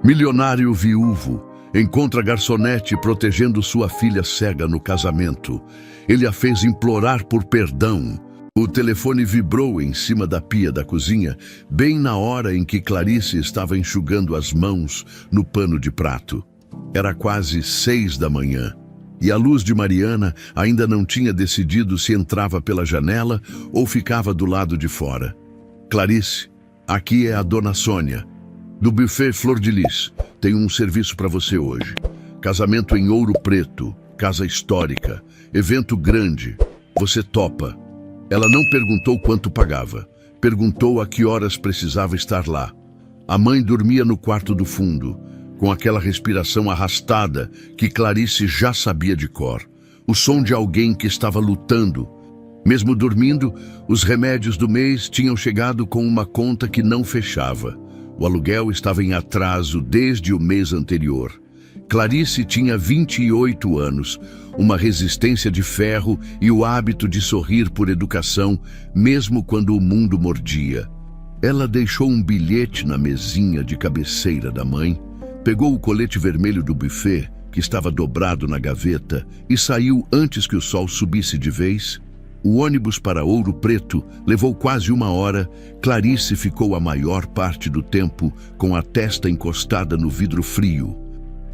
Milionário viúvo encontra garçonete protegendo sua filha cega no casamento. Ele a fez implorar por perdão. O telefone vibrou em cima da pia da cozinha, bem na hora em que Clarice estava enxugando as mãos no pano de prato. Era quase 6 da manhã, e a luz de Mariana ainda não tinha decidido se entrava pela janela ou ficava do lado de fora. Clarice, aqui é a dona Sônia, do buffet Flor de Lis. Tenho um serviço para você hoje. Casamento em Ouro Preto, casa histórica, evento grande. Você topa? Ela não perguntou quanto pagava. Perguntou a que horas precisava estar lá. A mãe dormia no quarto do fundo, com aquela respiração arrastada que Clarice já sabia de cor. O som de alguém que estava lutando. Mesmo dormindo, os remédios do mês tinham chegado com uma conta que não fechava. O aluguel estava em atraso desde o mês anterior. Clarice tinha 28 anos, uma resistência de ferro e o hábito de sorrir por educação, mesmo quando o mundo mordia. Ela deixou um bilhete na mesinha de cabeceira da mãe, pegou o colete vermelho do buffet, que estava dobrado na gaveta, e saiu antes que o sol subisse de vez. O ônibus para Ouro Preto levou quase 1 hora. Clarice ficou a maior parte do tempo com a testa encostada no vidro frio,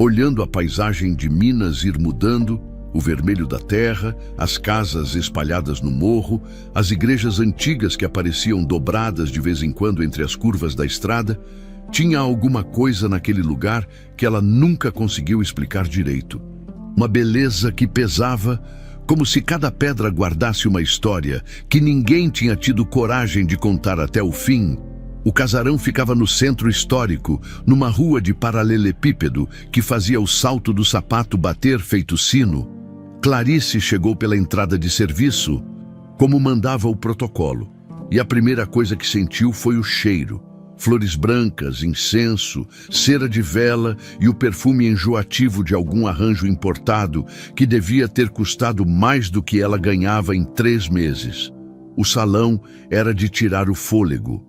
olhando a paisagem de Minas ir mudando, o vermelho da terra, as casas espalhadas no morro, as igrejas antigas que apareciam dobradas de vez em quando entre as curvas da estrada. Tinha alguma coisa naquele lugar que ela nunca conseguiu explicar direito. Uma beleza que pesava, como se cada pedra guardasse uma história que ninguém tinha tido coragem de contar até o fim. O casarão ficava no centro histórico, numa rua de paralelepípedo que fazia o salto do sapato bater feito sino. Clarice chegou pela entrada de serviço, como mandava o protocolo, e a primeira coisa que sentiu foi o cheiro. Flores brancas, incenso, cera de vela e o perfume enjoativo de algum arranjo importado que devia ter custado mais do que ela ganhava em 3 meses. O salão era de tirar o fôlego.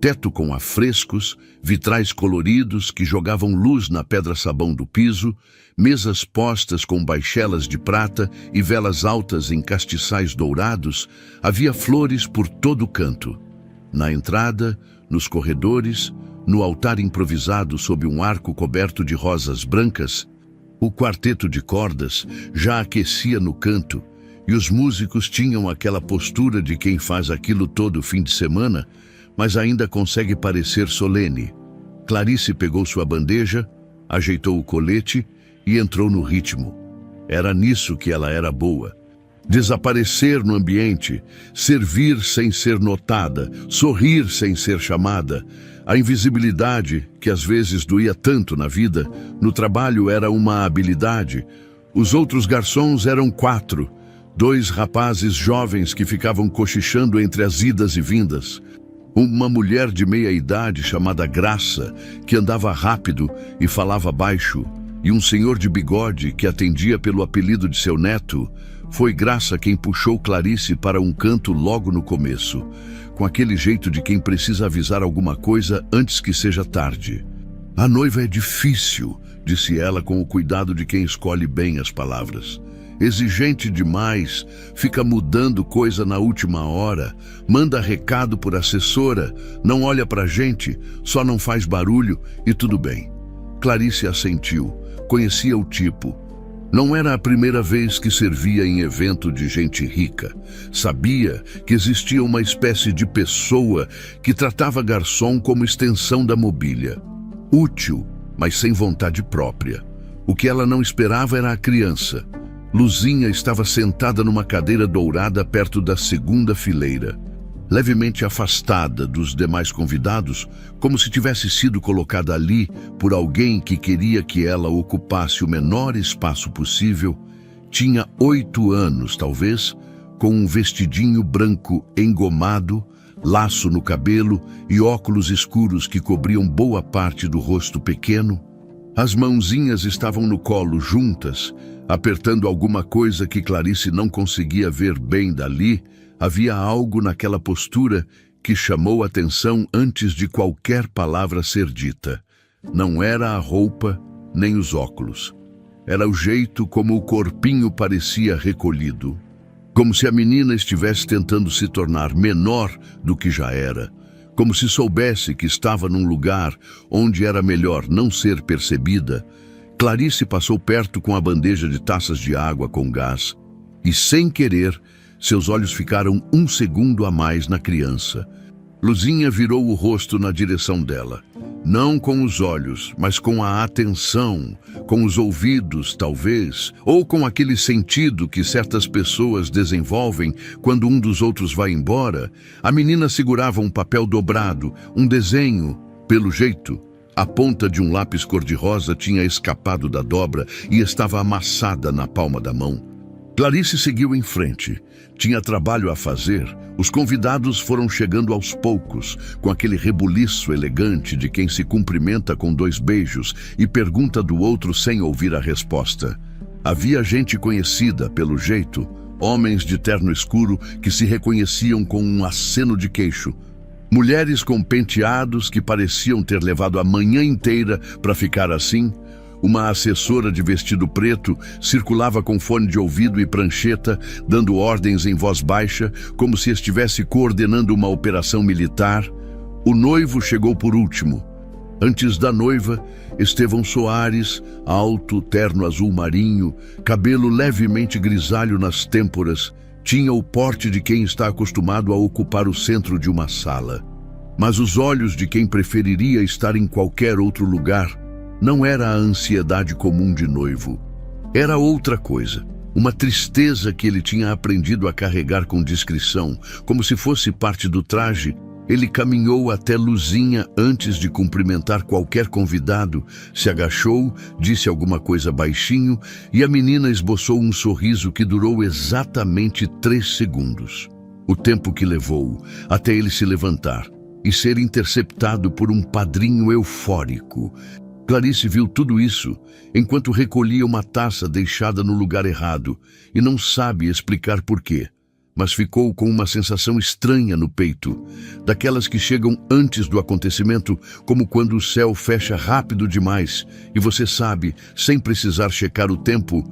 Teto com afrescos, vitrais coloridos que jogavam luz na pedra-sabão do piso, mesas postas com baixelas de prata e velas altas em castiçais dourados. Havia flores por todo o canto. Na entrada, nos corredores, no altar improvisado sob um arco coberto de rosas brancas, o quarteto de cordas já aquecia no canto, e os músicos tinham aquela postura de quem faz aquilo todo fim de semana, mas ainda consegue parecer solene. Clarice pegou sua bandeja, ajeitou o colete e entrou no ritmo. Era nisso que ela era boa. Desaparecer no ambiente, servir sem ser notada, sorrir sem ser chamada. A invisibilidade, que às vezes doía tanto na vida, no trabalho era uma habilidade. Os outros garçons eram 4, 2 rapazes jovens que ficavam cochichando entre as idas e vindas. Uma mulher de meia idade chamada Graça, que andava rápido e falava baixo, e um senhor de bigode que atendia pelo apelido de seu neto. Foi Graça quem puxou Clarice para um canto logo no começo, com aquele jeito de quem precisa avisar alguma coisa antes que seja tarde. A noiva é difícil, disse ela com o cuidado de quem escolhe bem as palavras. Exigente demais, fica mudando coisa na última hora, manda recado por assessora, não olha pra gente, só não faz barulho e tudo bem. Clarice assentiu, conhecia o tipo. Não era a primeira vez que servia em evento de gente rica. Sabia que existia uma espécie de pessoa que tratava garçom como extensão da mobília. Útil, mas sem vontade própria. O que ela não esperava era a criança. Luzinha estava sentada numa cadeira dourada perto da segunda fileira, levemente afastada dos demais convidados, como se tivesse sido colocada ali por alguém que queria que ela ocupasse o menor espaço possível. Tinha 8 anos, talvez, com um vestidinho branco engomado, laço no cabelo e óculos escuros que cobriam boa parte do rosto pequeno. As mãozinhas estavam no colo juntas, apertando alguma coisa que Clarice não conseguia ver bem dali. Havia algo naquela postura que chamou a atenção antes de qualquer palavra ser dita. Não era a roupa, nem os óculos. Era o jeito como o corpinho parecia recolhido. Como se a menina estivesse tentando se tornar menor do que já era. Como se soubesse que estava num lugar onde era melhor não ser percebida. Clarice passou perto com a bandeja de taças de água com gás. E, sem querer, seus olhos ficaram um segundo a mais na criança. Luzinha virou o rosto na direção dela. Não com os olhos, mas com a atenção, com os ouvidos, talvez, ou com aquele sentido que certas pessoas desenvolvem quando um dos outros vai embora. A menina segurava um papel dobrado, um desenho. Pelo jeito, a ponta de um lápis cor-de-rosa tinha escapado da dobra e estava amassada na palma da mão. Clarice seguiu em frente. Tinha trabalho a fazer. Os convidados foram chegando aos poucos, com aquele rebuliço elegante de quem se cumprimenta com 2 beijos e pergunta do outro sem ouvir a resposta. Havia gente conhecida, pelo jeito, homens de terno escuro que se reconheciam com um aceno de queixo. Mulheres com penteados que pareciam ter levado a manhã inteira para ficar assim. Uma assessora de vestido preto circulava com fone de ouvido e prancheta, dando ordens em voz baixa, como se estivesse coordenando uma operação militar. O noivo chegou por último. Antes da noiva, Estevão Soares, alto, terno azul marinho, cabelo levemente grisalho nas têmporas, tinha o porte de quem está acostumado a ocupar o centro de uma sala. Mas os olhos de quem preferiria estar em qualquer outro lugar. Não era a ansiedade comum de noivo. Era outra coisa. Uma tristeza que ele tinha aprendido a carregar com discrição, como se fosse parte do traje. Ele caminhou até Luzinha antes de cumprimentar qualquer convidado, se agachou, disse alguma coisa baixinho e a menina esboçou um sorriso que durou exatamente 3 segundos. O tempo que levou até ele se levantar e ser interceptado por um padrinho eufórico. Clarice viu tudo isso enquanto recolhia uma taça deixada no lugar errado e não sabe explicar porquê, mas ficou com uma sensação estranha no peito, daquelas que chegam antes do acontecimento, como quando o céu fecha rápido demais e você sabe, sem precisar checar o tempo,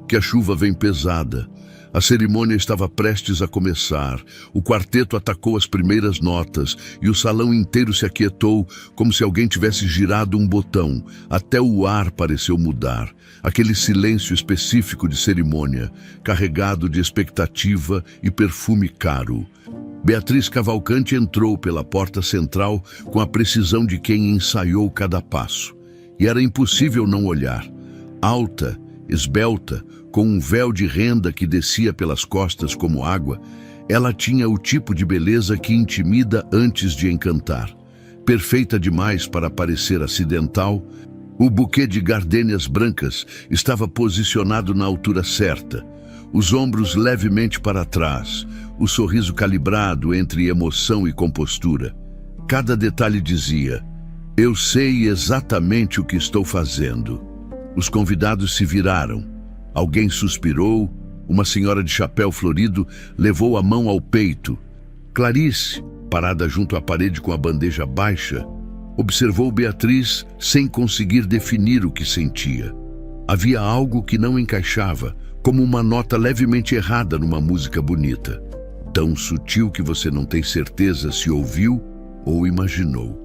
que a chuva vem pesada. A cerimônia estava prestes a começar. O quarteto atacou as primeiras notas e o salão inteiro se aquietou, como se alguém tivesse girado um botão. Até o ar pareceu mudar. Aquele silêncio específico de cerimônia, carregado de expectativa e perfume caro. Beatriz Cavalcante entrou pela porta central com a precisão de quem ensaiou cada passo. E era impossível não olhar. Alta, esbelta, com um véu de renda que descia pelas costas como água, ela tinha o tipo de beleza que intimida antes de encantar. Perfeita demais para parecer acidental, o buquê de gardênias brancas estava posicionado na altura certa, os ombros levemente para trás, o sorriso calibrado entre emoção e compostura. Cada detalhe dizia: "Eu sei exatamente o que estou fazendo." Os convidados se viraram. Alguém suspirou, uma senhora de chapéu florido levou a mão ao peito. Clarice, parada junto à parede com a bandeja baixa, observou Beatriz sem conseguir definir o que sentia. Havia algo que não encaixava, como uma nota levemente errada numa música bonita. Tão sutil que você não tem certeza se ouviu ou imaginou.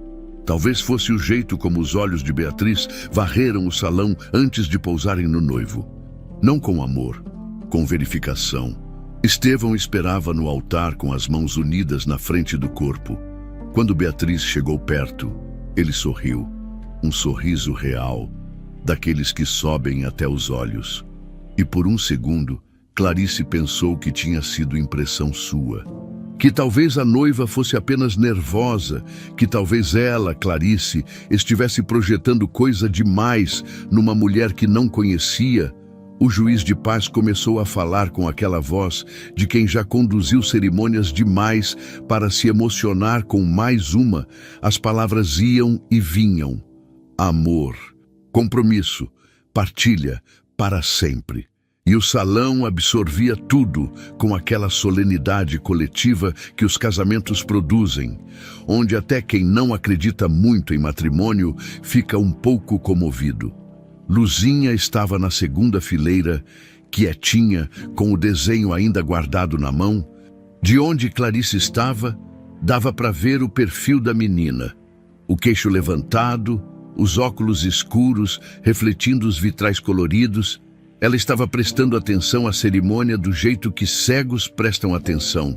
Talvez fosse o jeito como os olhos de Beatriz varreram o salão antes de pousarem no noivo. Não com amor, com verificação. Estevão esperava no altar com as mãos unidas na frente do corpo. Quando Beatriz chegou perto, ele sorriu. Um sorriso real, daqueles que sobem até os olhos. E por um segundo, Clarice pensou que tinha sido impressão sua. Que talvez a noiva fosse apenas nervosa, que talvez ela, Clarice, estivesse projetando coisa demais numa mulher que não conhecia. O juiz de paz começou a falar com aquela voz de quem já conduziu cerimônias demais para se emocionar com mais uma. As palavras iam e vinham. Amor, compromisso, partilha, para sempre. E o salão absorvia tudo com aquela solenidade coletiva que os casamentos produzem, onde até quem não acredita muito em matrimônio fica um pouco comovido. Luzinha estava na segunda fileira, quietinha, com o desenho ainda guardado na mão. De onde Clarice estava, dava para ver o perfil da menina. O queixo levantado, os óculos escuros, refletindo os vitrais coloridos. Ela estava prestando atenção à cerimônia do jeito que cegos prestam atenção,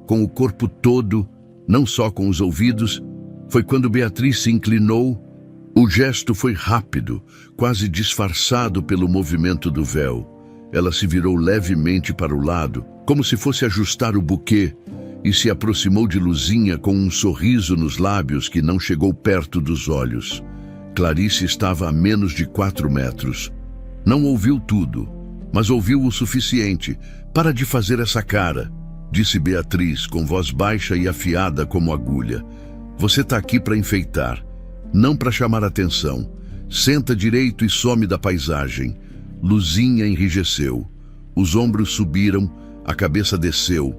com o corpo todo, não só com os ouvidos. Foi quando Beatriz se inclinou. O gesto foi rápido, quase disfarçado pelo movimento do véu. Ela se virou levemente para o lado, como se fosse ajustar o buquê, e se aproximou de Luzinha com um sorriso nos lábios que não chegou perto dos olhos. Clarice estava a menos de 4 metros. Não ouviu tudo, mas ouviu o suficiente. Para de fazer essa cara, disse Beatriz, com voz baixa e afiada como agulha. Você está aqui para enfeitar, não para chamar atenção. Senta direito e some da paisagem. Luzinha enrijeceu. Os ombros subiram, a cabeça desceu.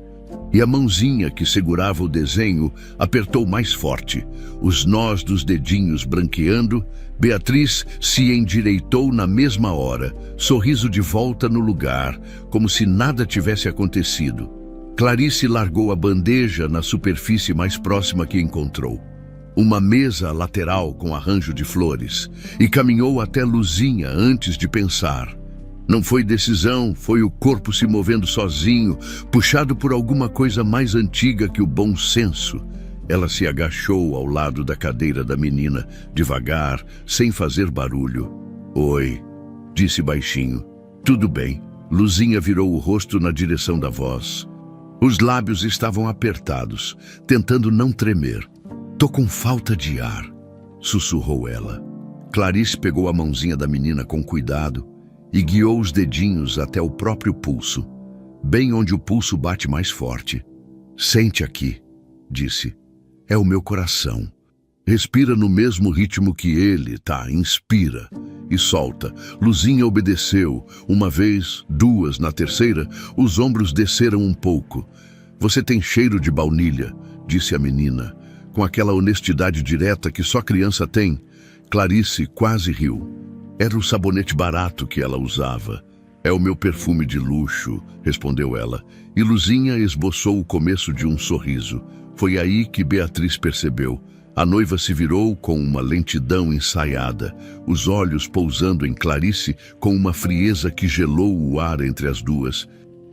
E a mãozinha que segurava o desenho apertou mais forte. Os nós dos dedinhos branqueando, Beatriz se endireitou na mesma hora, sorriso de volta no lugar, como se nada tivesse acontecido. Clarice largou a bandeja na superfície mais próxima que encontrou. Uma mesa lateral com arranjo de flores, e caminhou até Luzinha antes de pensar. Não foi decisão, foi o corpo se movendo sozinho, puxado por alguma coisa mais antiga que o bom senso. Ela se agachou ao lado da cadeira da menina, devagar, sem fazer barulho. Oi, disse baixinho. Tudo bem. Luzinha virou o rosto na direção da voz. Os lábios estavam apertados, tentando não tremer. Tô com falta de ar, sussurrou ela. Clarice pegou a mãozinha da menina com cuidado e guiou os dedinhos até o próprio pulso, bem onde o pulso bate mais forte. Sente aqui, disse. É o meu coração. Respira no mesmo ritmo que ele, tá? Inspira e solta. Luzinha obedeceu. Uma vez, duas, na terceira, os ombros desceram um pouco. Você tem cheiro de baunilha, disse a menina, com aquela honestidade direta que só criança tem. Clarice quase riu. Era o sabonete barato que ela usava. É o meu perfume de luxo, respondeu ela, e Luzinha esboçou o começo de um sorriso. Foi aí que Beatriz percebeu. A noiva se virou com uma lentidão ensaiada, os olhos pousando em Clarice com uma frieza que gelou o ar entre as duas.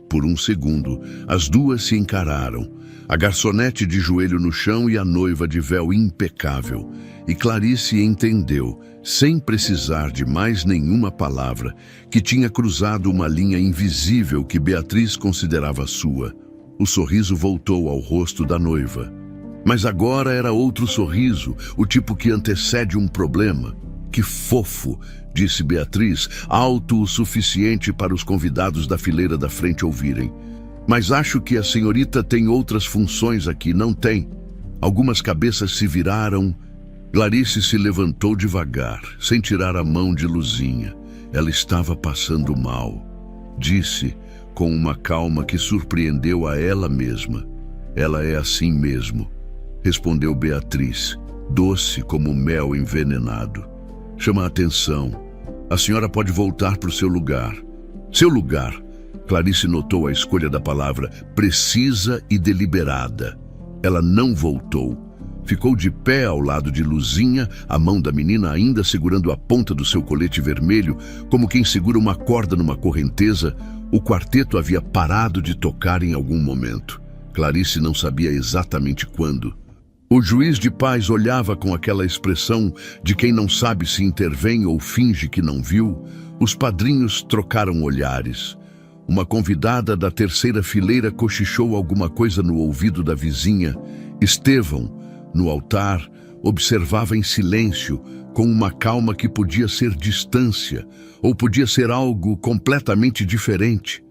Por um segundo, as duas se encararam. A garçonete de joelho no chão e a noiva de véu impecável. E Clarice entendeu, sem precisar de mais nenhuma palavra, que tinha cruzado uma linha invisível que Beatriz considerava sua. O sorriso voltou ao rosto da noiva. Mas agora era outro sorriso, o tipo que antecede um problema. Que fofo, disse Beatriz, alto o suficiente para os convidados da fileira da frente ouvirem. Mas acho que a senhorita tem outras funções aqui, não tem? Algumas cabeças se viraram. Clarice se levantou devagar, sem tirar a mão de Luzinha. Ela estava passando mal. Disse, com uma calma que surpreendeu a ela mesma. Ela é assim mesmo, respondeu Beatriz, doce como mel envenenado. Chama a atenção. A senhora pode voltar para o seu lugar. Seu lugar. Clarice notou a escolha da palavra precisa e deliberada. Ela não voltou. Ficou de pé ao lado de Luzinha, a mão da menina ainda segurando a ponta do seu colete vermelho, como quem segura uma corda numa correnteza. O quarteto havia parado de tocar em algum momento. Clarice não sabia exatamente quando. O juiz de paz olhava com aquela expressão de quem não sabe se intervém ou finge que não viu. Os padrinhos trocaram olhares. Uma convidada da terceira fileira cochichou alguma coisa no ouvido da vizinha. Estevão, no altar, observava em silêncio, com uma calma que podia ser distância, ou podia ser algo completamente diferente.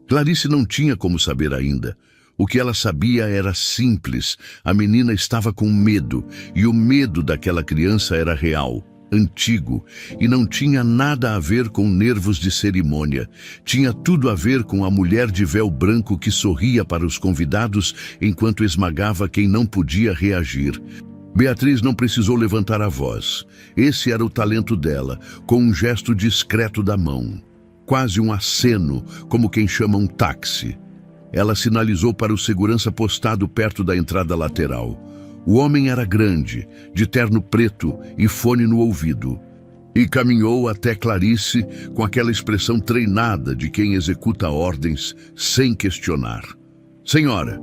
Clarice não tinha como saber ainda. O que ela sabia era simples. A menina estava com medo, e o medo daquela criança era real. antigo e não tinha nada a ver com nervos de cerimônia. Tinha tudo a ver com a mulher de véu branco que sorria para os convidados enquanto esmagava quem não podia reagir. Beatriz não precisou levantar a voz. Esse era o talento dela, com um gesto discreto da mão. Quase um aceno, como quem chama um táxi. Ela sinalizou para o segurança postado perto da entrada lateral. O homem era grande, de terno preto e fone no ouvido. E caminhou até Clarice com aquela expressão treinada de quem executa ordens sem questionar. Senhora,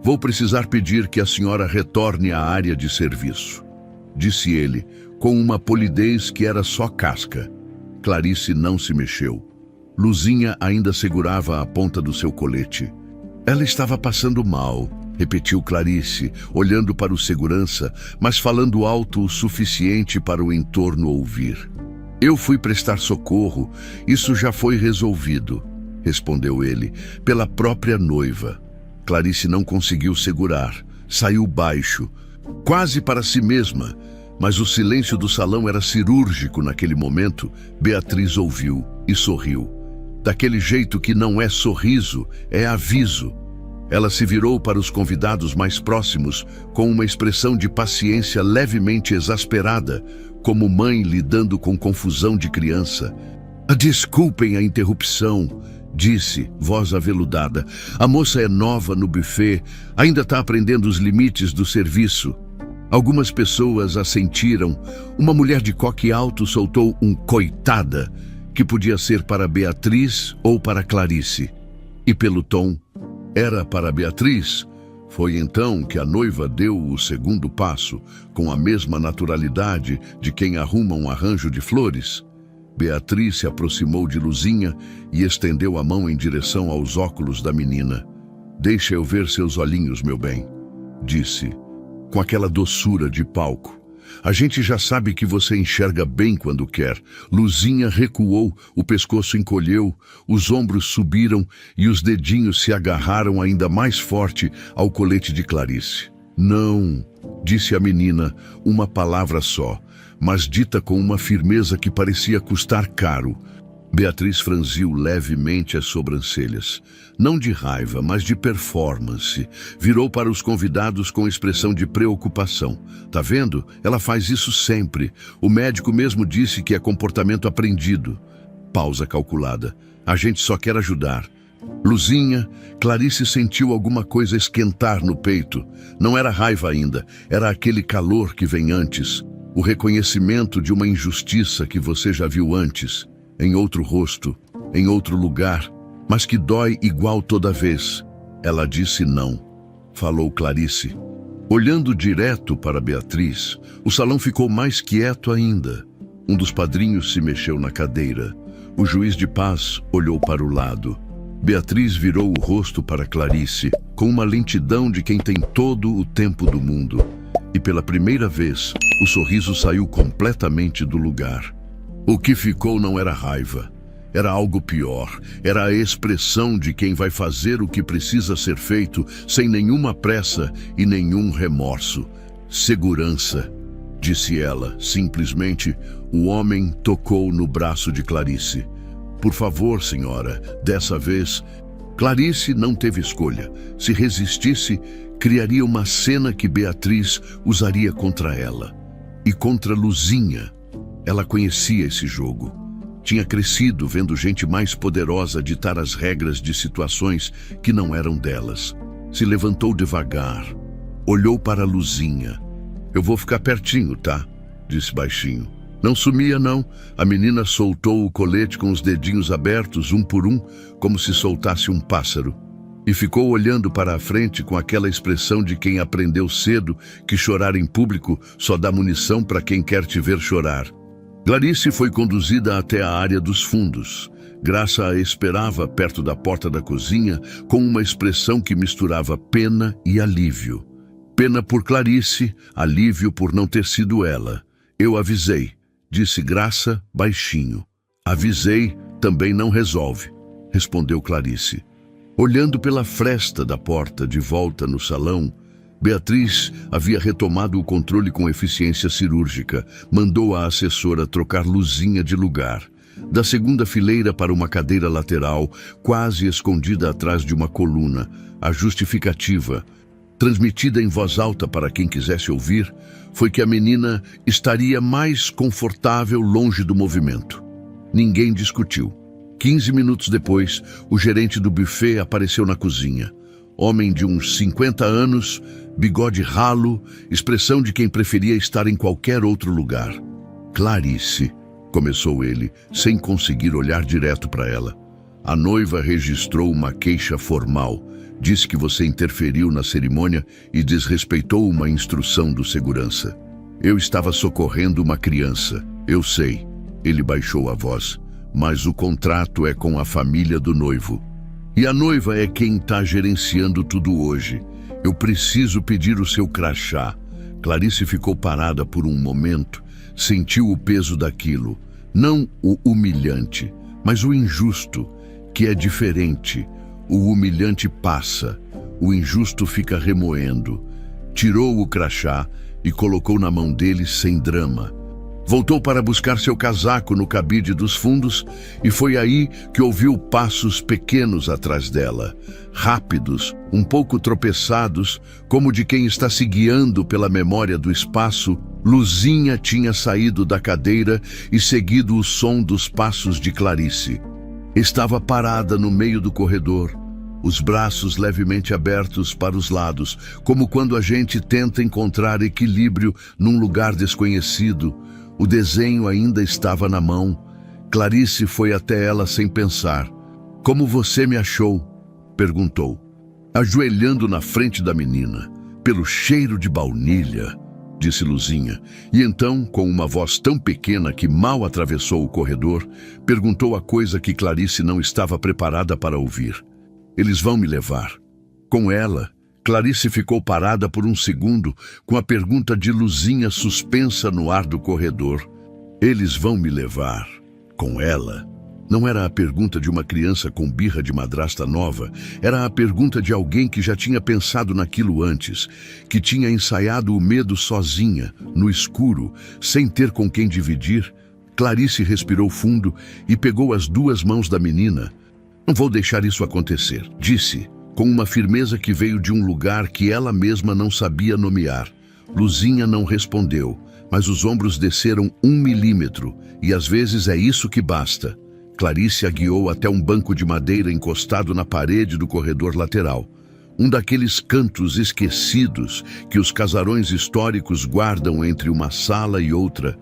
vou precisar pedir que a senhora retorne à área de serviço, disse ele, com uma polidez que era só casca. Clarice não se mexeu. Luzinha ainda segurava a ponta do seu colete. Ela estava passando mal, repetiu Clarice, olhando para o segurança, mas falando alto o suficiente para o entorno ouvir. Eu fui prestar socorro, isso já foi resolvido, respondeu ele, pela própria noiva. Clarice não conseguiu segurar, saiu baixo, quase para si mesma, mas o silêncio do salão era cirúrgico naquele momento. Beatriz ouviu e sorriu. Daquele jeito que não é sorriso, é aviso. Ela se virou para os convidados mais próximos com uma expressão de paciência levemente exasperada, como mãe lidando com confusão de criança. Desculpem a interrupção, disse, voz aveludada. A moça é nova no buffet, ainda está aprendendo os limites do serviço. Algumas pessoas assentiram. Uma mulher de coque alto soltou um coitada, que podia ser para Beatriz ou para Clarice. E pelo tom, era para Beatriz. Foi então que a noiva deu o segundo passo, com a mesma naturalidade de quem arruma um arranjo de flores. Beatriz se aproximou de Luzinha e estendeu a mão em direção aos óculos da menina. Deixa eu ver seus olhinhos, meu bem, disse, com aquela doçura de palco. A gente já sabe que você enxerga bem quando quer. Luzinha recuou, o pescoço encolheu, os ombros subiram e os dedinhos se agarraram ainda mais forte ao colete de Clarice. Não, disse a menina, uma palavra só, mas dita com uma firmeza que parecia custar caro. Beatriz franziu levemente as sobrancelhas. Não de raiva, mas de performance. Virou para os convidados com expressão de preocupação. Tá vendo? Ela faz isso sempre. O médico mesmo disse que é comportamento aprendido. Pausa calculada. A gente só quer ajudar. Luzinha, Clarice sentiu alguma coisa esquentar no peito. Não era raiva ainda, era aquele calor que vem antes. O reconhecimento de uma injustiça que você já viu antes. Em outro rosto, em outro lugar, mas que dói igual toda vez. Ela disse não. Falou Clarice. Olhando direto para Beatriz, o salão ficou mais quieto ainda. Um dos padrinhos se mexeu na cadeira. O juiz de paz olhou para o lado. Beatriz virou o rosto para Clarice, com uma lentidão de quem tem todo o tempo do mundo. E pela primeira vez, o sorriso saiu completamente do lugar. O que ficou não era raiva, era algo pior, era a expressão de quem vai fazer o que precisa ser feito sem nenhuma pressa e nenhum remorso. Segurança, disse ela, simplesmente. O homem tocou no braço de Clarice. Por favor, senhora, dessa vez. Clarice não teve escolha. Se resistisse, criaria uma cena que Beatriz usaria contra ela. E contra Luzinha. Ela conhecia esse jogo. Tinha crescido vendo gente mais poderosa ditar as regras de situações que não eram delas. Se levantou devagar. Olhou para Luzinha. Eu vou ficar pertinho, tá? Disse baixinho. Não sumia, não. A menina soltou o colete com os dedinhos abertos, um por um, como se soltasse um pássaro. E ficou olhando para a frente com aquela expressão de quem aprendeu cedo que chorar em público só dá munição para quem quer te ver chorar. Clarice foi conduzida até a área dos fundos. Graça a esperava perto da porta da cozinha com uma expressão que misturava pena e alívio. Pena por Clarice, alívio por não ter sido ela. Eu avisei, disse Graça baixinho. Avisei também não resolve, respondeu Clarice. Olhando pela fresta da porta de volta no salão, Beatriz havia retomado o controle com eficiência cirúrgica. Mandou a assessora trocar Luzinha de lugar. Da segunda fileira para uma cadeira lateral, quase escondida atrás de uma coluna. A justificativa, transmitida em voz alta para quem quisesse ouvir, foi que a menina estaria mais confortável longe do movimento. Ninguém discutiu. 15 minutos depois, o gerente do buffet apareceu na cozinha. Homem de uns 50 anos, bigode ralo, expressão de quem preferia estar em qualquer outro lugar. Clarice, começou ele, sem conseguir olhar direto para ela. A noiva registrou uma queixa formal. Disse que você interferiu na cerimônia e desrespeitou uma instrução do segurança. Eu estava socorrendo uma criança. Eu sei. Ele baixou a voz. Mas o contrato é com a família do noivo. E a noiva é quem está gerenciando tudo hoje. Eu preciso pedir o seu crachá. Clarice ficou parada por um momento. Sentiu o peso daquilo. Não o humilhante, mas o injusto, que é diferente. O humilhante passa, o injusto fica remoendo. Tirou o crachá e colocou na mão dele sem drama. Voltou para buscar seu casaco no cabide dos fundos e foi aí que ouviu passos pequenos atrás dela. Rápidos, um pouco tropeçados, como de quem está se guiando pela memória do espaço. Luzinha tinha saído da cadeira e seguido o som dos passos de Clarice. Estava parada no meio do corredor, os braços levemente abertos para os lados, como quando a gente tenta encontrar equilíbrio num lugar desconhecido. O desenho ainda estava na mão. Clarice foi até ela sem pensar. "Como você me achou?" perguntou, ajoelhando na frente da menina. "Pelo cheiro de baunilha", disse Luzinha, e então, com uma voz tão pequena que mal atravessou o corredor, perguntou a coisa que Clarice não estava preparada para ouvir. "Eles vão me levar?" Com ela, Clarice ficou parada por um segundo, com a pergunta de Luzinha suspensa no ar do corredor. "Eles vão me levar?" Com ela? Não era a pergunta de uma criança com birra de madrasta nova, era a pergunta de alguém que já tinha pensado naquilo antes, que tinha ensaiado o medo sozinha, no escuro, sem ter com quem dividir. Clarice respirou fundo e pegou as duas mãos da menina. "Não vou deixar isso acontecer", disse, com uma firmeza que veio de um lugar que ela mesma não sabia nomear. Luzinha não respondeu, mas os ombros desceram 1 milímetro, e às vezes é isso que basta. Clarice a guiou até um banco de madeira encostado na parede do corredor lateral. Um daqueles cantos esquecidos que os casarões históricos guardam entre uma sala e outra,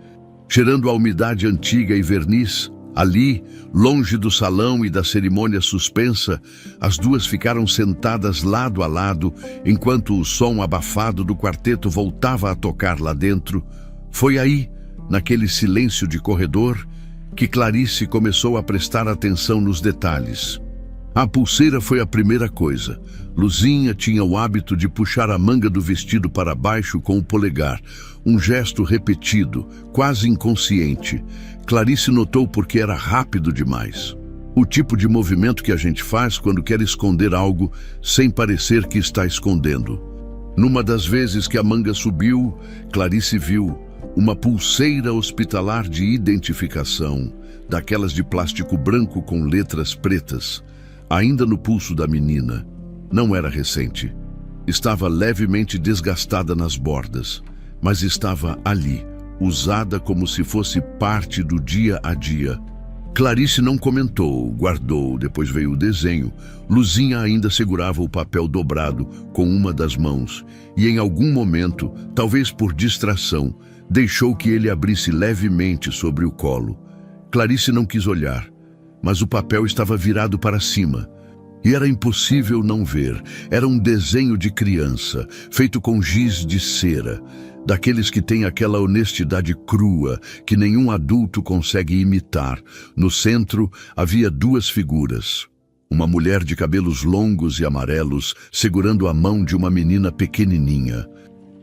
cheirando a umidade antiga e verniz. Ali, longe do salão e da cerimônia suspensa, as duas ficaram sentadas lado a lado, enquanto o som abafado do quarteto voltava a tocar lá dentro. Foi aí, naquele silêncio de corredor, que Clarice começou a prestar atenção nos detalhes. A pulseira foi a primeira coisa. Luzinha tinha o hábito de puxar a manga do vestido para baixo com o polegar, um gesto repetido, quase inconsciente. Clarice notou porque era rápido demais. O tipo de movimento que a gente faz quando quer esconder algo sem parecer que está escondendo. Numa das vezes que a manga subiu, Clarice viu uma pulseira hospitalar de identificação, daquelas de plástico branco com letras pretas, ainda no pulso da menina. Não era recente. Estava levemente desgastada nas bordas, mas estava ali, usada como se fosse parte do dia a dia. Clarice não comentou, guardou, depois veio o desenho. Luzinha ainda segurava o papel dobrado com uma das mãos e em algum momento, talvez por distração, deixou que ele abrisse levemente sobre o colo. Clarice não quis olhar, mas o papel estava virado para cima. E era impossível não ver. Era um desenho de criança, feito com giz de cera, daqueles que têm aquela honestidade crua que nenhum adulto consegue imitar. No centro havia duas figuras. Uma mulher de cabelos longos e amarelos, segurando a mão de uma menina pequenininha.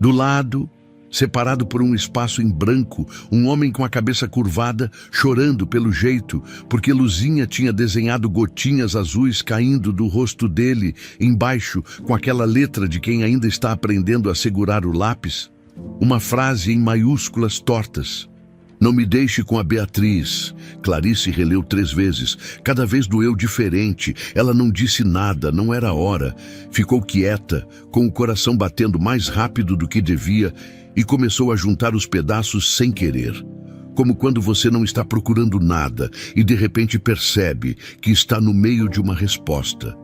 Do lado, Separado por um espaço em branco, um homem com a cabeça curvada, chorando pelo jeito, porque Luzinha tinha desenhado gotinhas azuis caindo do rosto dele, embaixo, com aquela letra de quem ainda está aprendendo a segurar o lápis. Uma frase em maiúsculas tortas. Não me deixe com a Beatriz. Clarice releu 3 vezes. Cada vez doeu diferente. Ela não disse nada, não era hora. Ficou quieta, com o coração batendo mais rápido do que devia, e começou a juntar os pedaços sem querer. Como quando você não está procurando nada e de repente percebe que está no meio de uma resposta.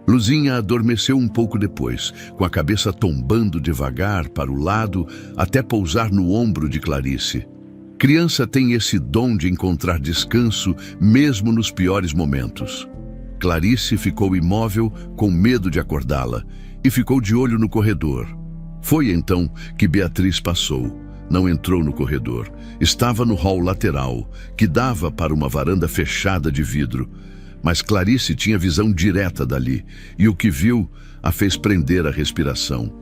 Luzinha adormeceu um pouco depois, com a cabeça tombando devagar para o lado até pousar no ombro de Clarice. Criança tem esse dom de encontrar descanso mesmo nos piores momentos. Clarice ficou imóvel, com medo de acordá-la, e ficou de olho no corredor. Foi então que Beatriz passou. Não entrou no corredor. Estava no hall lateral, que dava para uma varanda fechada de vidro. Mas Clarice tinha visão direta dali, e o que viu a fez prender a respiração.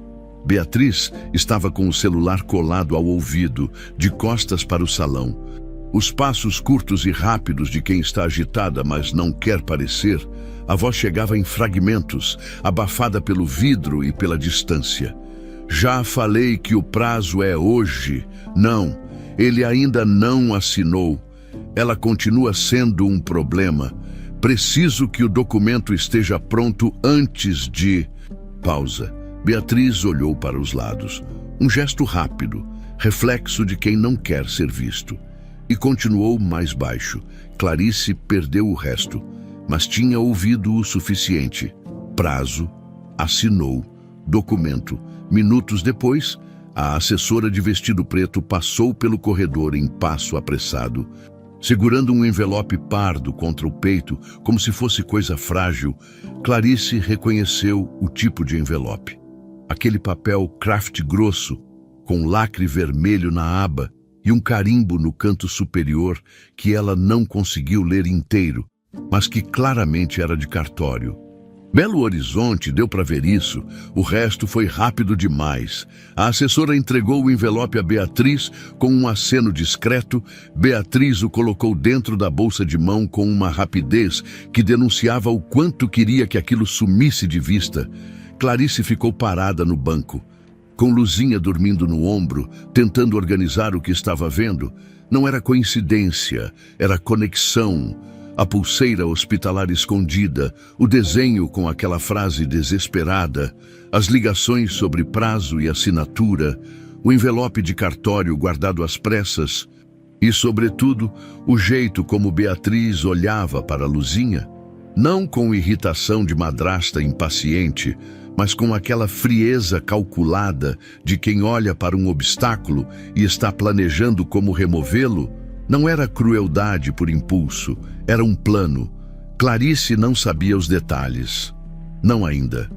Beatriz estava com o celular colado ao ouvido, de costas para o salão. Os passos curtos e rápidos de quem está agitada, mas não quer parecer, a voz chegava em fragmentos, abafada pelo vidro e pela distância. Já falei que o prazo é hoje. Não, ele ainda não assinou. Ela continua sendo um problema. Preciso que o documento esteja pronto antes de... Pausa. Beatriz olhou para os lados. Um gesto rápido, reflexo de quem não quer ser visto. E continuou mais baixo. Clarice perdeu o resto, mas tinha ouvido o suficiente. Prazo, assinou, documento. Minutos depois, a assessora de vestido preto passou pelo corredor em passo apressado. Segurando um envelope pardo contra o peito, como se fosse coisa frágil, Clarice reconheceu o tipo de envelope. Aquele papel craft grosso, com lacre vermelho na aba e um carimbo no canto superior que ela não conseguiu ler inteiro, mas que claramente era de cartório. Belo Horizonte deu para ver isso, o resto foi rápido demais. A assessora entregou o envelope a Beatriz com um aceno discreto. Beatriz o colocou dentro da bolsa de mão com uma rapidez que denunciava o quanto queria que aquilo sumisse de vista. Clarice ficou parada no banco, com Luzinha dormindo no ombro, tentando organizar o que estava vendo. Não era coincidência, era conexão. A pulseira hospitalar escondida, o desenho com aquela frase desesperada, as ligações sobre prazo e assinatura, o envelope de cartório guardado às pressas e, sobretudo, o jeito como Beatriz olhava para Luzinha, não com irritação de madrasta impaciente, mas com aquela frieza calculada de quem olha para um obstáculo e está planejando como removê-lo. Não era crueldade por impulso, era um plano. Clarice não sabia os detalhes. Não ainda.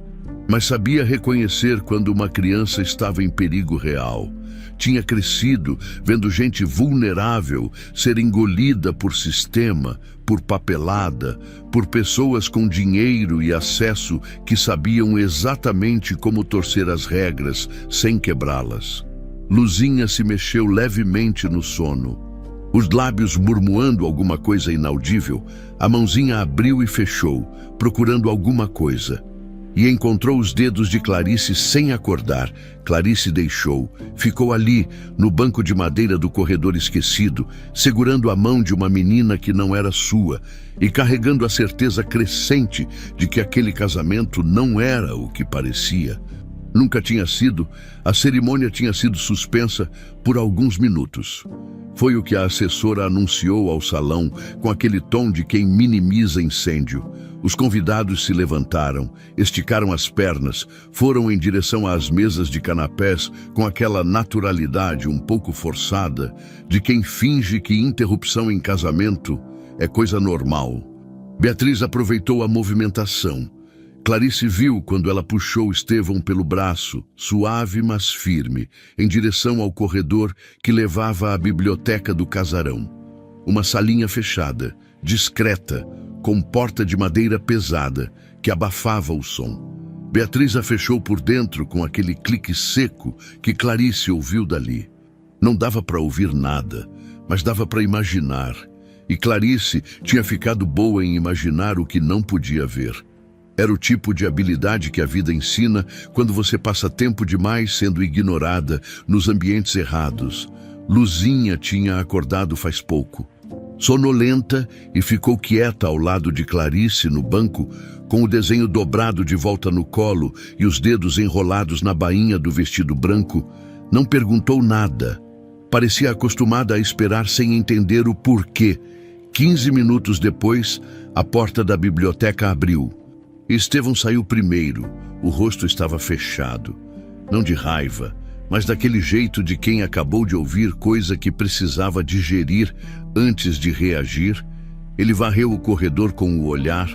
Mas sabia reconhecer quando uma criança estava em perigo real. Tinha crescido vendo gente vulnerável ser engolida por sistema, por papelada, por pessoas com dinheiro e acesso que sabiam exatamente como torcer as regras sem quebrá-las. Luzinha se mexeu levemente no sono. Os lábios murmurando alguma coisa inaudível, a mãozinha abriu e fechou, procurando alguma coisa. E encontrou os dedos de Clarice sem acordar. Clarice deixou, ficou ali, no banco de madeira do corredor esquecido, segurando a mão de uma menina que não era sua e carregando a certeza crescente de que aquele casamento não era o que parecia. Nunca tinha sido, a cerimônia tinha sido suspensa por alguns minutos. Foi o que a assessora anunciou ao salão, com aquele tom de quem minimiza incêndio. Os convidados se levantaram, esticaram as pernas, foram em direção às mesas de canapés com aquela naturalidade um pouco forçada de quem finge que interrupção em casamento é coisa normal. Beatriz aproveitou a movimentação. Clarice viu quando ela puxou Estevão pelo braço, suave mas firme, em direção ao corredor que levava à biblioteca do casarão. Uma salinha fechada, discreta, com porta de madeira pesada, que abafava o som. Beatriz a fechou por dentro com aquele clique seco que Clarice ouviu dali. Não dava para ouvir nada, mas dava para imaginar. E Clarice tinha ficado boa em imaginar o que não podia ver. Era o tipo de habilidade que a vida ensina quando você passa tempo demais sendo ignorada nos ambientes errados. Luzinha tinha acordado faz pouco, sonolenta, e ficou quieta ao lado de Clarice no banco, com o desenho dobrado de volta no colo e os dedos enrolados na bainha do vestido branco. Não perguntou nada. Parecia acostumada a esperar sem entender o porquê. 15 minutos depois, a porta da biblioteca abriu. Estevão saiu primeiro. O rosto estava fechado. Não de raiva, mas daquele jeito de quem acabou de ouvir coisa que precisava digerir antes de reagir. Ele varreu o corredor com o olhar,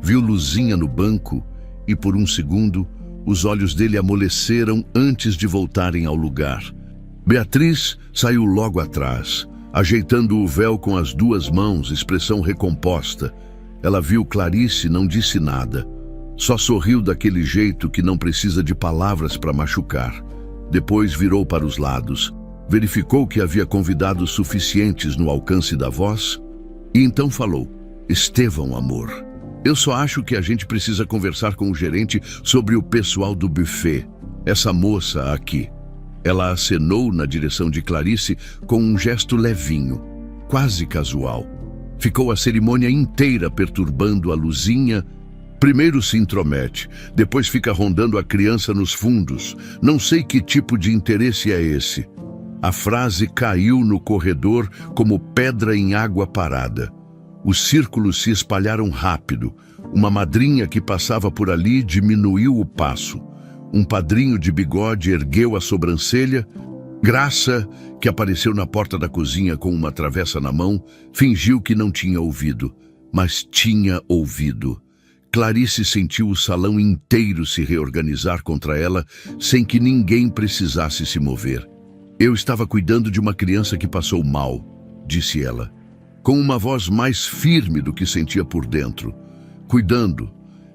viu Luzinha no banco e, por um segundo, os olhos dele amoleceram antes de voltarem ao lugar. Beatriz saiu logo atrás, ajeitando o véu com as duas mãos, expressão recomposta. Ela viu Clarice e não disse nada. Só sorriu daquele jeito que não precisa de palavras para machucar. Depois virou para os lados, verificou que havia convidados suficientes no alcance da voz e então falou: Estevão, amor, eu só acho que a gente precisa conversar com o gerente sobre o pessoal do buffet. Essa moça aqui. Ela acenou na direção de Clarice com um gesto levinho, quase casual. Ficou a cerimônia inteira perturbando a Luzinha. Primeiro se intromete, depois fica rondando a criança nos fundos. Não sei que tipo de interesse é esse. A frase caiu no corredor como pedra em água parada. Os círculos se espalharam rápido. Uma madrinha que passava por ali diminuiu o passo. Um padrinho de bigode ergueu a sobrancelha. Graça, que apareceu na porta da cozinha com uma travessa na mão, fingiu que não tinha ouvido, mas tinha ouvido. Clarice sentiu o salão inteiro se reorganizar contra ela, sem que ninguém precisasse se mover. Eu estava cuidando de uma criança que passou mal, disse ela, com uma voz mais firme do que sentia por dentro. Cuidando,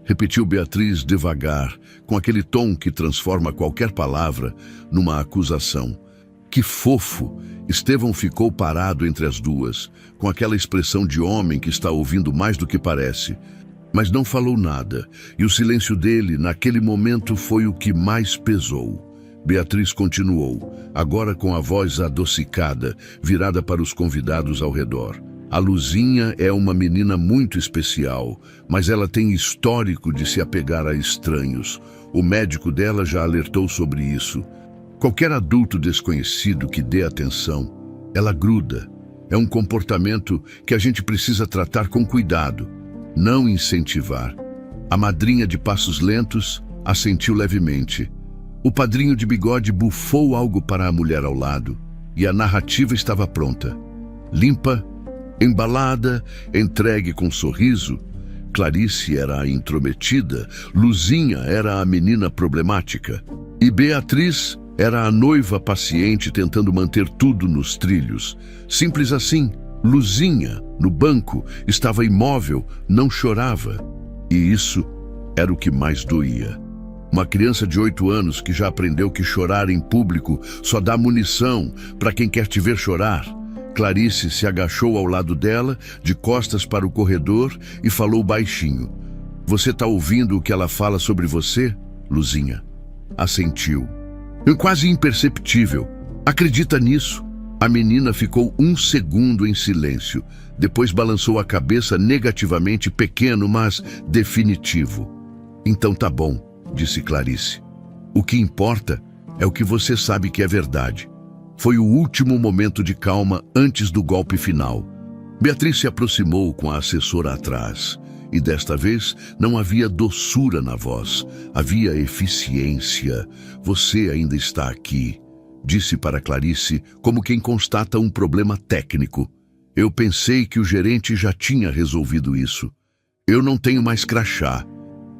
repetiu Beatriz devagar, com aquele tom que transforma qualquer palavra numa acusação. Que fofo! Estevão ficou parado entre as duas, com aquela expressão de homem que está ouvindo mais do que parece. Mas não falou nada, e o silêncio dele, naquele momento, foi o que mais pesou. Beatriz continuou, agora com a voz adocicada, virada para os convidados ao redor. A Luzinha é uma menina muito especial, mas ela tem histórico de se apegar a estranhos. O médico dela já alertou sobre isso. Qualquer adulto desconhecido que dê atenção, ela gruda. É um comportamento que a gente precisa tratar com cuidado, não incentivar. A madrinha de passos lentos assentiu levemente. O padrinho de bigode bufou algo para a mulher ao lado, e a narrativa estava pronta. Limpa, embalada, entregue com sorriso. Clarice era a intrometida, Luzinha era a menina problemática, e Beatriz era a noiva paciente tentando manter tudo nos trilhos. Simples assim. Luzinha, no banco, estava imóvel, não chorava. E isso era o que mais doía. Uma criança de 8 anos que já aprendeu que chorar em público só dá munição para quem quer te ver chorar. Clarice se agachou ao lado dela, de costas para o corredor, e falou baixinho. Você está ouvindo o que ela fala sobre você, Luzinha? Assentiu. Quase imperceptível. Acredita nisso? A menina ficou um segundo em silêncio. Depois balançou a cabeça negativamente, pequeno, mas definitivo. Então tá bom, disse Clarice. O que importa é o que você sabe que é verdade. Foi o último momento de calma antes do golpe final. Beatriz se aproximou com a assessora atrás. E desta vez não havia doçura na voz, havia eficiência. Você ainda está aqui, disse para Clarice, como quem constata um problema técnico. Eu pensei que o gerente já tinha resolvido isso. Eu não tenho mais crachá,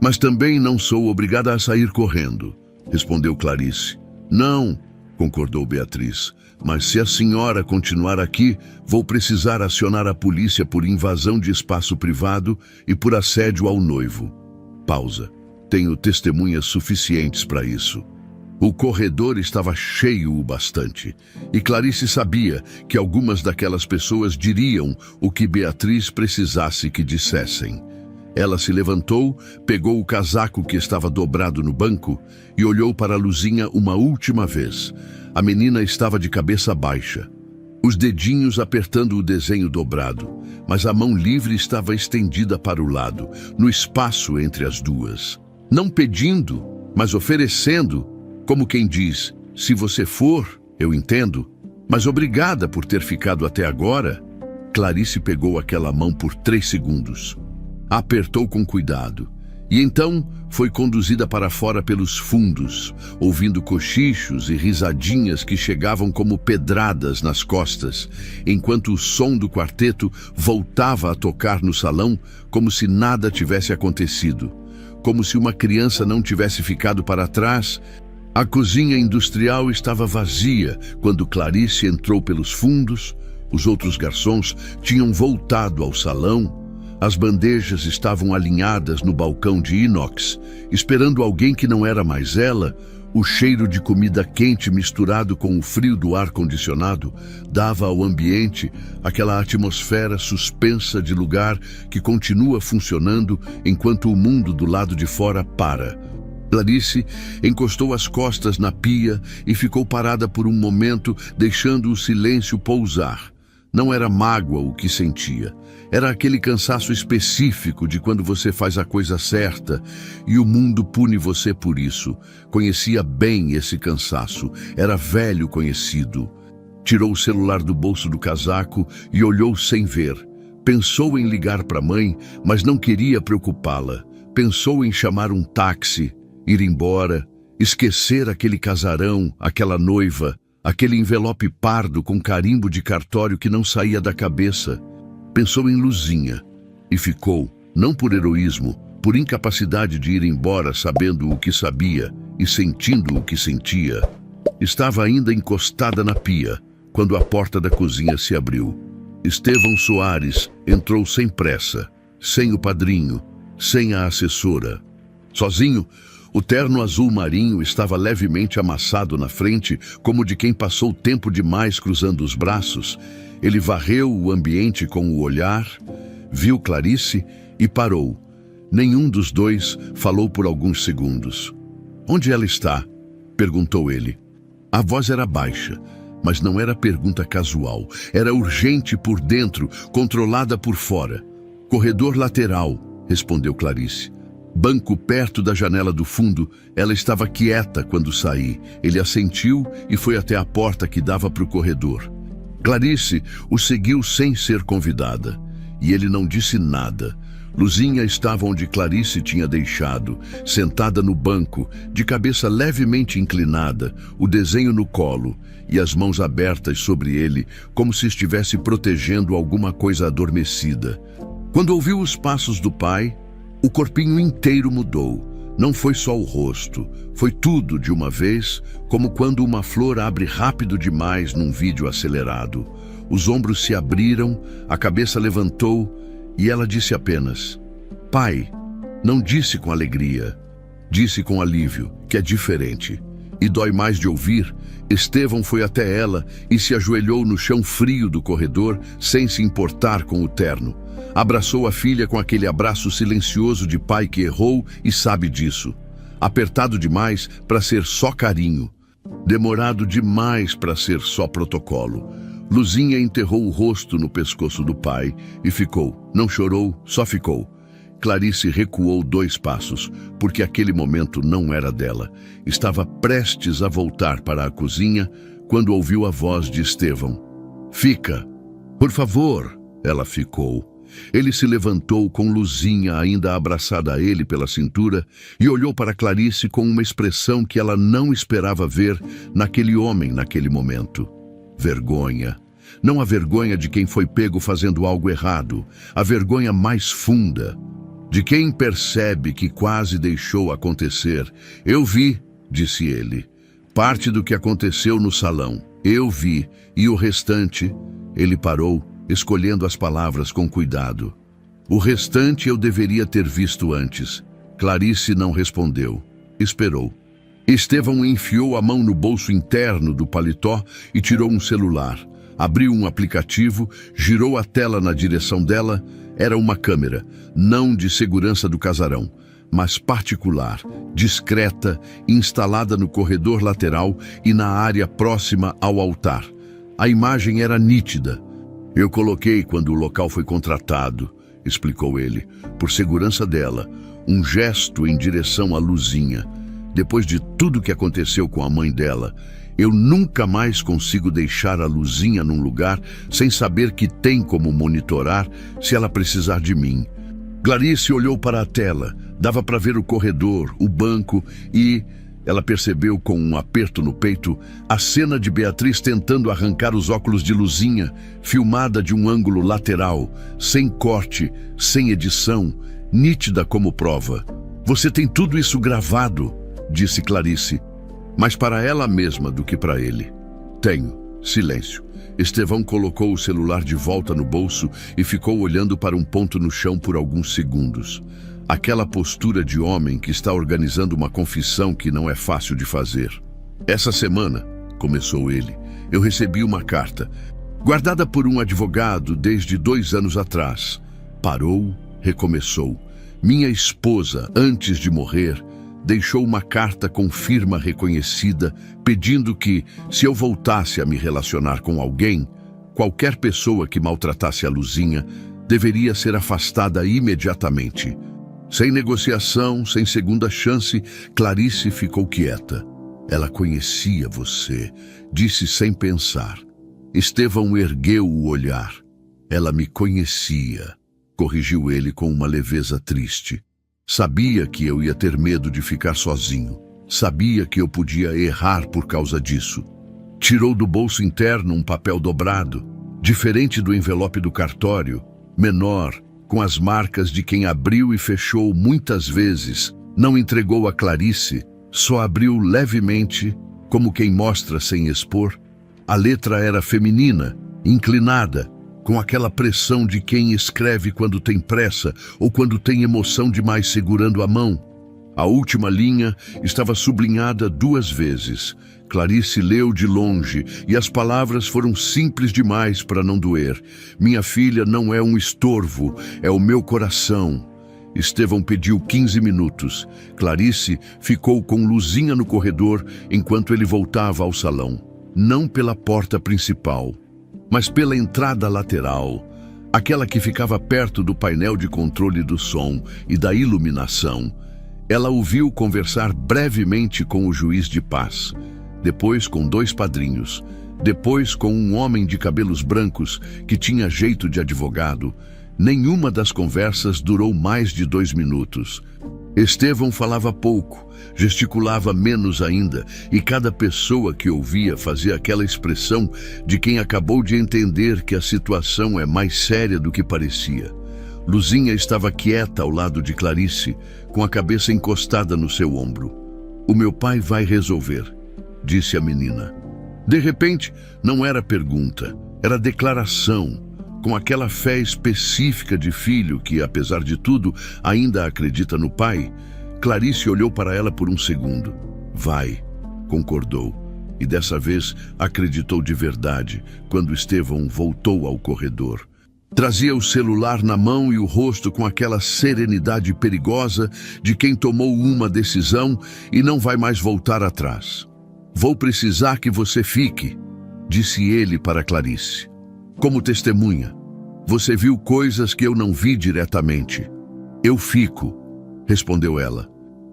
mas também não sou obrigada a sair correndo, respondeu Clarice. Não, concordou Beatriz, mas se a senhora continuar aqui, vou precisar acionar a polícia por invasão de espaço privado e por assédio ao noivo. Pausa. Tenho testemunhas suficientes para isso. O corredor estava cheio o bastante, e Clarice sabia que algumas daquelas pessoas diriam o que Beatriz precisasse que dissessem. Ela se levantou, pegou o casaco que estava dobrado no banco e olhou para Luzinha uma última vez. A menina estava de cabeça baixa, os dedinhos apertando o desenho dobrado, mas a mão livre estava estendida para o lado, no espaço entre as duas. Não pedindo, mas oferecendo, como quem diz, se você for, eu entendo, mas obrigada por ter ficado até agora. Clarice pegou aquela mão por 3 segundos. A apertou com cuidado, e então foi conduzida para fora pelos fundos, ouvindo cochichos e risadinhas que chegavam como pedradas nas costas, enquanto o som do quarteto voltava a tocar no salão como se nada tivesse acontecido, como se uma criança não tivesse ficado para trás. A cozinha industrial estava vazia quando Clarice entrou pelos fundos. Os outros garçons tinham voltado ao salão. As bandejas estavam alinhadas no balcão de inox, esperando alguém que não era mais ela. O cheiro de comida quente misturado com o frio do ar-condicionado dava ao ambiente aquela atmosfera suspensa de lugar que continua funcionando enquanto o mundo do lado de fora para. Clarice encostou as costas na pia e ficou parada por um momento, deixando o silêncio pousar. Não era mágoa o que sentia. Era aquele cansaço específico de quando você faz a coisa certa e o mundo pune você por isso. Conhecia bem esse cansaço. Era velho conhecido. Tirou o celular do bolso do casaco e olhou sem ver. Pensou em ligar para a mãe, mas não queria preocupá-la. Pensou em chamar um táxi, ir embora, esquecer aquele casarão, aquela noiva, aquele envelope pardo com carimbo de cartório que não saía da cabeça. Pensou em Luzinha e ficou, não por heroísmo, por incapacidade de ir embora sabendo o que sabia e sentindo o que sentia. Estava ainda encostada na pia quando a porta da cozinha se abriu. Estevão Soares entrou sem pressa, sem o padrinho, sem a assessora. Sozinho, o terno azul marinho estava levemente amassado na frente, como de quem passou tempo demais cruzando os braços. Ele varreu o ambiente com o olhar, viu Clarice e parou. Nenhum dos dois falou por alguns segundos. "Onde ela está?" perguntou ele. A voz era baixa, mas não era pergunta casual. Era urgente por dentro, controlada por fora. "Corredor lateral", respondeu Clarice. "Banco perto da janela do fundo." Ela estava quieta quando saí. Ele assentiu e foi até a porta que dava para o corredor. Clarice o seguiu sem ser convidada, e ele não disse nada. Luzinha estava onde Clarice tinha deixado, sentada no banco, de cabeça levemente inclinada, o desenho no colo e as mãos abertas sobre ele, como se estivesse protegendo alguma coisa adormecida. Quando ouviu os passos do pai, o corpinho inteiro mudou. Não foi só o rosto, foi tudo de uma vez, como quando uma flor abre rápido demais num vídeo acelerado. Os ombros se abriram, a cabeça levantou e ela disse apenas: "Pai." Não disse com alegria, disse com alívio, que é diferente. E dói mais de ouvir. Estevão foi até ela e se ajoelhou no chão frio do corredor, sem se importar com o terno. Abraçou a filha com aquele abraço silencioso de pai que errou e sabe disso. Apertado demais para ser só carinho. Demorado demais para ser só protocolo. Luzinha enterrou o rosto no pescoço do pai e ficou. Não chorou, só ficou. Clarice recuou 2 passos, porque aquele momento não era dela. Estava prestes a voltar para a cozinha quando ouviu a voz de Estevão. "Fica, por favor." Ela ficou. Ele se levantou com Luzinha ainda abraçada a ele pela cintura e olhou para Clarice com uma expressão que ela não esperava ver naquele homem naquele momento. Vergonha. Não a vergonha de quem foi pego fazendo algo errado, a vergonha mais funda, de quem percebe que quase deixou acontecer. "Eu vi", disse ele, "parte do que aconteceu no salão. Eu vi, e o restante..." Ele parou, escolhendo as palavras com cuidado. "O restante eu deveria ter visto antes." Clarice não respondeu. Esperou. Estevão enfiou a mão no bolso interno do paletó e tirou um celular. Abriu um aplicativo, girou a tela na direção dela. Era uma câmera, não de segurança do casarão, mas particular, discreta, instalada no corredor lateral e na área próxima ao altar. A imagem era nítida. Eu coloquei quando o local foi contratado, explicou ele, por segurança dela, um gesto em direção à Luzinha. Depois de tudo que aconteceu com a mãe dela, eu nunca mais consigo deixar a Luzinha num lugar sem saber que tem como monitorar se ela precisar de mim. Clarice olhou para a tela, dava para ver o corredor, o banco e... Ela percebeu com um aperto no peito a cena de Beatriz tentando arrancar os óculos de Luzinha, filmada de um ângulo lateral, sem corte, sem edição, nítida como prova. Você tem tudo isso gravado, disse Clarice, mais para ela mesma do que para ele. Tenho. Silêncio. Estevão colocou o celular de volta no bolso e ficou olhando para um ponto no chão por alguns segundos. Aquela postura de homem que está organizando uma confissão que não é fácil de fazer. Essa semana, começou ele, eu recebi uma carta, guardada por um advogado desde 2 anos atrás. Parou, recomeçou. Minha esposa, antes de morrer, deixou uma carta com firma reconhecida, pedindo que, se eu voltasse a me relacionar com alguém, qualquer pessoa que maltratasse a Luzinha, deveria ser afastada imediatamente. Sem negociação, sem segunda chance, Clarice ficou quieta. Ela conhecia você, disse sem pensar. Estevão ergueu o olhar. Ela me conhecia, corrigiu ele com uma leveza triste. Sabia que eu ia ter medo de ficar sozinho. Sabia que eu podia errar por causa disso. Tirou do bolso interno um papel dobrado, diferente do envelope do cartório, menor, com as marcas de quem abriu e fechou muitas vezes. Não entregou a Clarice, só abriu levemente, como quem mostra sem expor. A letra era feminina, inclinada, com aquela pressão de quem escreve quando tem pressa ou quando tem emoção demais segurando a mão. A última linha estava sublinhada 2 vezes. Clarice leu de longe e as palavras foram simples demais para não doer. Minha filha não é um estorvo, é o meu coração. Estevão pediu 15 minutos. Clarice ficou com Luzinha no corredor enquanto ele voltava ao salão. Não pela porta principal, mas pela entrada lateral, aquela que ficava perto do painel de controle do som e da iluminação. Ela o viu conversar brevemente com o juiz de paz, depois com 2 padrinhos, depois com um homem de cabelos brancos que tinha jeito de advogado. Nenhuma das conversas durou mais de 2 minutos. Estevão falava pouco, gesticulava menos ainda, e cada pessoa que ouvia fazia aquela expressão de quem acabou de entender que a situação é mais séria do que parecia. Luzinha estava quieta ao lado de Clarice, com a cabeça encostada no seu ombro. "O meu pai vai resolver", disse a menina. De repente, não era pergunta, era declaração, com aquela fé específica de filho que, apesar de tudo, ainda acredita no pai. Clarice olhou para ela por um segundo. "Vai", concordou, e dessa vez acreditou de verdade quando Estevão voltou ao corredor. Trazia o celular na mão e o rosto com aquela serenidade perigosa de quem tomou uma decisão e não vai mais voltar atrás. "Vou precisar que você fique", disse ele para Clarice. "Como testemunha. Você viu coisas que eu não vi diretamente." "Eu fico", respondeu ela.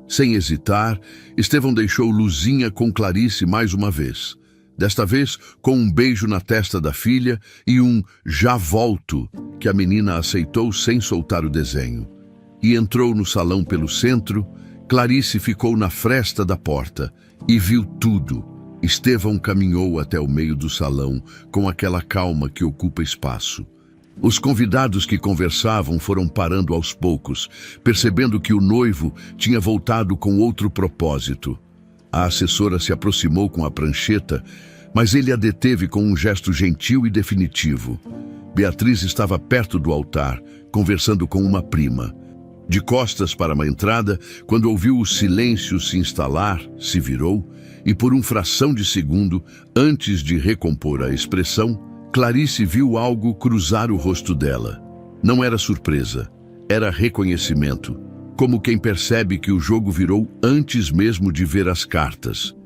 Sem hesitar, Estevão deixou Luzinha com Clarice mais uma vez. Desta vez com um beijo na testa da filha e um "já volto", que a menina aceitou sem soltar o desenho. E entrou no salão pelo centro. Clarice ficou na fresta da porta e viu tudo. Estevão caminhou até o meio do salão com aquela calma que ocupa espaço. Os convidados que conversavam foram parando aos poucos, percebendo que o noivo tinha voltado com outro propósito. A assessora se aproximou com a prancheta, mas ele a deteve com um gesto gentil e definitivo. Beatriz estava perto do altar, conversando com uma prima. De costas para uma entrada, quando ouviu o silêncio se instalar, se virou e por uma fração de segundo, antes de recompor a expressão, Clarice viu algo cruzar o rosto dela. Não era surpresa, era reconhecimento, como quem percebe que o jogo virou antes mesmo de ver as cartas.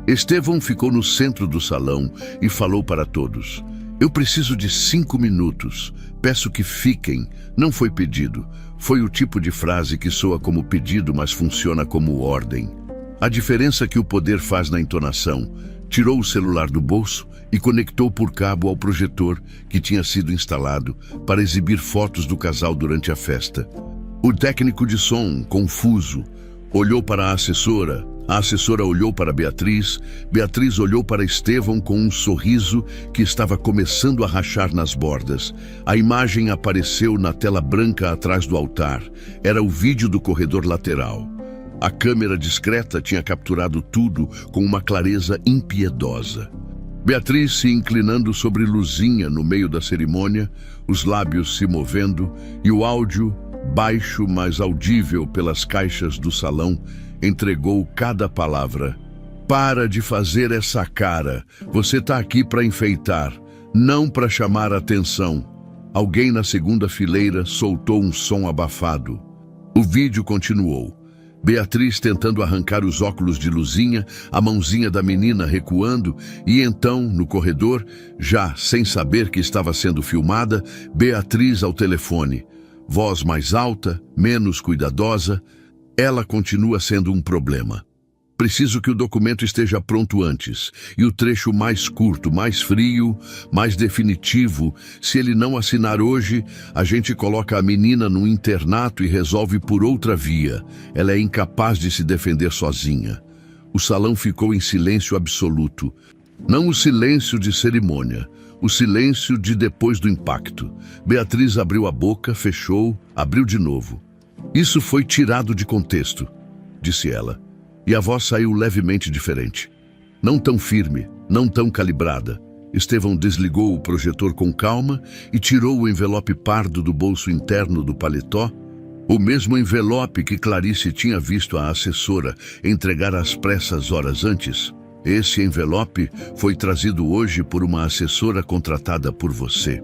Estevão ficou no centro do salão e falou para todos: "Eu preciso de 5 minutos. Peço que fiquem. Não foi pedido." Foi o tipo de frase que soa como pedido, mas funciona como ordem. A diferença que o poder faz na entonação. Tirou o celular do bolso e conectou por cabo ao projetor que tinha sido instalado para exibir fotos do casal durante a festa. O técnico de som, confuso, olhou para a assessora olhou para Beatriz olhou para Estevão com um sorriso que estava começando a rachar nas bordas. A imagem apareceu na tela branca atrás do altar. Era o vídeo do corredor lateral. A câmera discreta tinha capturado tudo com uma clareza impiedosa. Beatriz se inclinando sobre Luzinha no meio da cerimônia, os lábios se movendo e o áudio, baixo mas audível pelas caixas do salão, entregou cada palavra. "Para de fazer essa cara. Você está aqui para enfeitar, não para chamar atenção." Alguém na segunda fileira soltou um som abafado. O vídeo continuou. Beatriz tentando arrancar os óculos de Luzinha, a mãozinha da menina recuando, e então, no corredor, já sem saber que estava sendo filmada, Beatriz ao telefone. Voz mais alta, menos cuidadosa. Ela continua sendo um problema. Preciso que o documento esteja pronto antes, e o trecho mais curto, mais frio, mais definitivo. Se ele não assinar hoje, a gente coloca a menina no internato e resolve por outra via. Ela é incapaz de se defender sozinha. O salão ficou em silêncio absoluto. Não o silêncio de cerimônia, o silêncio de depois do impacto. Beatriz abriu a boca, fechou, abriu de novo. "Isso foi tirado de contexto", disse ela. E a voz saiu levemente diferente. Não tão firme, não tão calibrada. Estevão desligou o projetor com calma e tirou o envelope pardo do bolso interno do paletó, o mesmo envelope que Clarice tinha visto a assessora entregar às pressas horas antes. "Esse envelope foi trazido hoje por uma assessora contratada por você",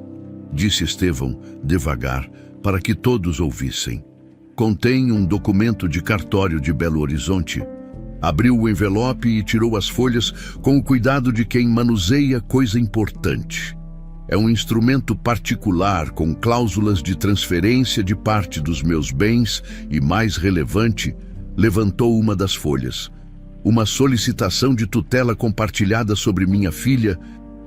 disse Estevão, devagar, para que todos ouvissem. "Contém um documento de cartório de Belo Horizonte." Abriu o envelope e tirou as folhas com o cuidado de quem manuseia coisa importante. É um instrumento particular com cláusulas de transferência de parte dos meus bens e, mais relevante, levantou uma das folhas. Uma solicitação de tutela compartilhada sobre minha filha,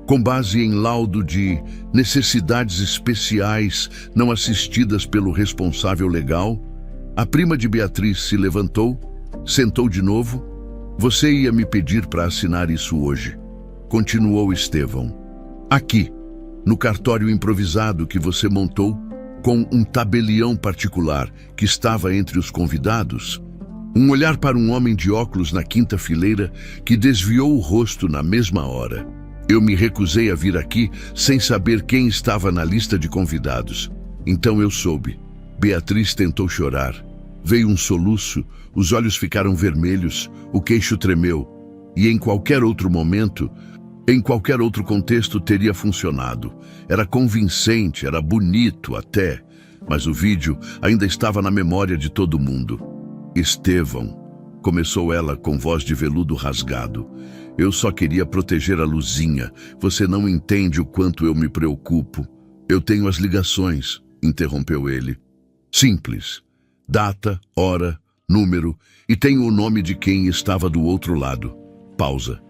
com base em laudo de necessidades especiais não assistidas pelo responsável legal. A prima de Beatriz se levantou, sentou de novo. "Você ia me pedir para assinar isso hoje", continuou Estevão. "Aqui, no cartório improvisado que você montou, com um tabelião particular que estava entre os convidados." Um olhar para um homem de óculos na quinta fileira que desviou o rosto na mesma hora. "Eu me recusei a vir aqui sem saber quem estava na lista de convidados. Então eu soube." Beatriz tentou chorar. Veio um soluço, os olhos ficaram vermelhos, o queixo tremeu. E em qualquer outro momento, em qualquer outro contexto teria funcionado. Era convincente, era bonito até, mas o vídeo ainda estava na memória de todo mundo. "Estevão", começou ela com voz de veludo rasgado. "Eu só queria proteger a Luzinha. Você não entende o quanto eu me preocupo." "Eu tenho as ligações", interrompeu ele. "Simples. Data, hora, número e tenho o nome de quem estava do outro lado." Pausa.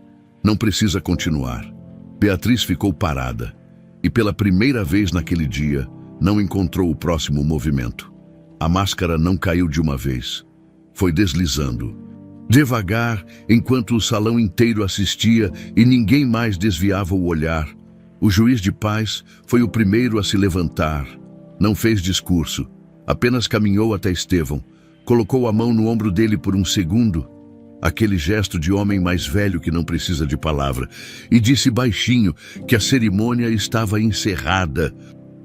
"Não precisa continuar." Beatriz ficou parada e pela primeira vez naquele dia não encontrou o próximo movimento. A máscara não caiu de uma vez. Foi deslizando. Devagar, enquanto o salão inteiro assistia e ninguém mais desviava o olhar. O juiz de paz foi o primeiro a se levantar. Não fez discurso. Apenas caminhou até Estevão, colocou a mão no ombro dele por um segundo, aquele gesto de homem mais velho que não precisa de palavra, e disse baixinho que a cerimônia estava encerrada,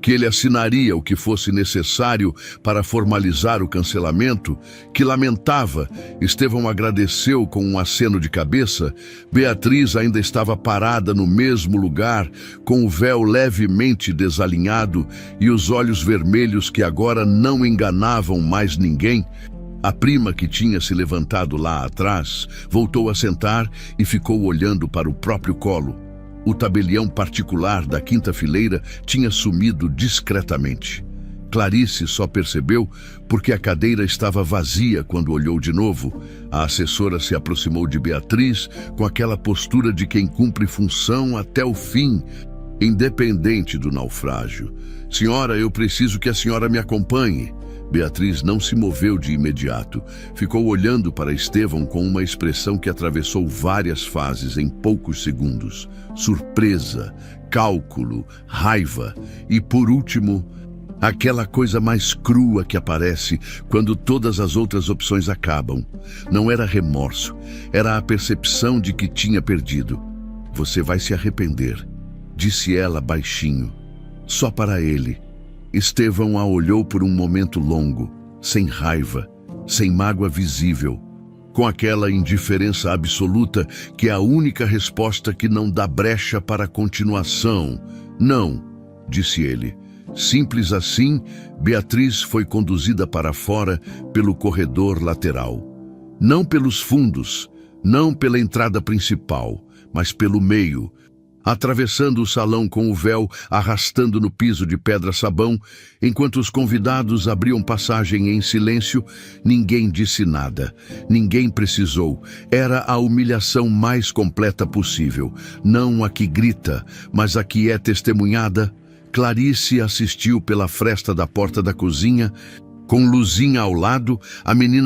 que ele assinaria o que fosse necessário para formalizar o cancelamento, que lamentava. Estevão agradeceu com um aceno de cabeça. Beatriz ainda estava parada no mesmo lugar, com o véu levemente desalinhado e os olhos vermelhos que agora não enganavam mais ninguém. A prima, que tinha se levantado lá atrás, voltou a sentar e ficou olhando para o próprio colo. O tabelião particular da quinta fileira tinha sumido discretamente. Clarice só percebeu porque a cadeira estava vazia quando olhou de novo. A assessora se aproximou de Beatriz com aquela postura de quem cumpre função até o fim, independente do naufrágio. Senhora, eu preciso que a senhora me acompanhe. Beatriz não se moveu de imediato. Ficou olhando para Estevão com uma expressão que atravessou várias fases em poucos segundos. Surpresa, cálculo, raiva e, por último, aquela coisa mais crua que aparece quando todas as outras opções acabam. Não era remorso, era a percepção de que tinha perdido. Você vai se arrepender, disse ela baixinho, só para ele. Estevão a olhou por um momento longo, sem raiva, sem mágoa visível, com aquela indiferença absoluta que é a única resposta que não dá brecha para a continuação. Não, disse ele. Simples assim, Beatriz foi conduzida para fora pelo corredor lateral. Não pelos fundos, não pela entrada principal, mas pelo meio, atravessando o salão com o véu arrastando no piso de pedra-sabão. Enquanto os convidados abriam passagem em silêncio, ninguém disse nada, ninguém precisou. Era a humilhação mais completa possível, não a que grita, mas a que é testemunhada. Clarice assistiu pela fresta da porta da cozinha, com Luzinha ao lado. A menina